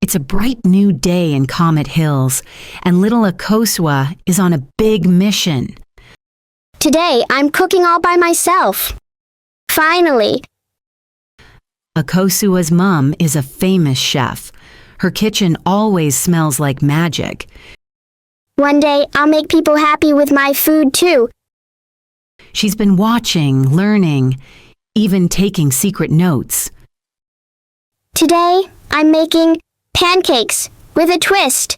It's a bright new day in Comet Hills, and little Akosua is on a big mission. Today, I'm cooking all by myself. Finally. Akosua's mom is a famous chef. Her kitchen always smells like magic. One day, I'll make people happy with my food too. She's been watching, learning, even taking secret notes. Today, I'm making pancakes with a twist.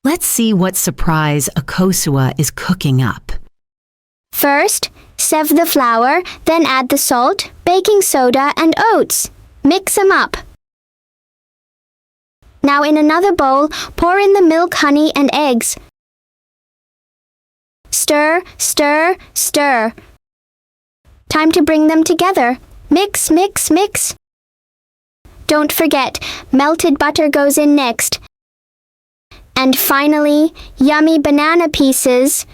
Let's see what surprise Akosua is cooking up. First, sieve the flour, then add the salt, baking soda, and oats. Mix them up. Now in another bowl, pour in the milk, honey, and eggs. Stir, stir, stir. Time to bring them together. Mix, mix, mix. Don't forget, melted butter goes in next. And finally, yummy banana pieces.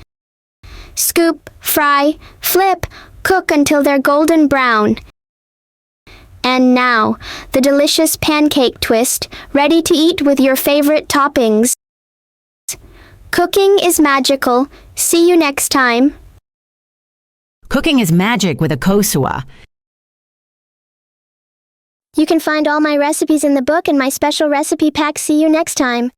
Scoop, fry, flip, cook until they're golden brown. And now, the delicious pancake twist, ready to eat with your favorite toppings. Cooking is magical. See you next time. Cooking is magic with Akosua. You can find all my recipes in the book and my special recipe pack. See you next time.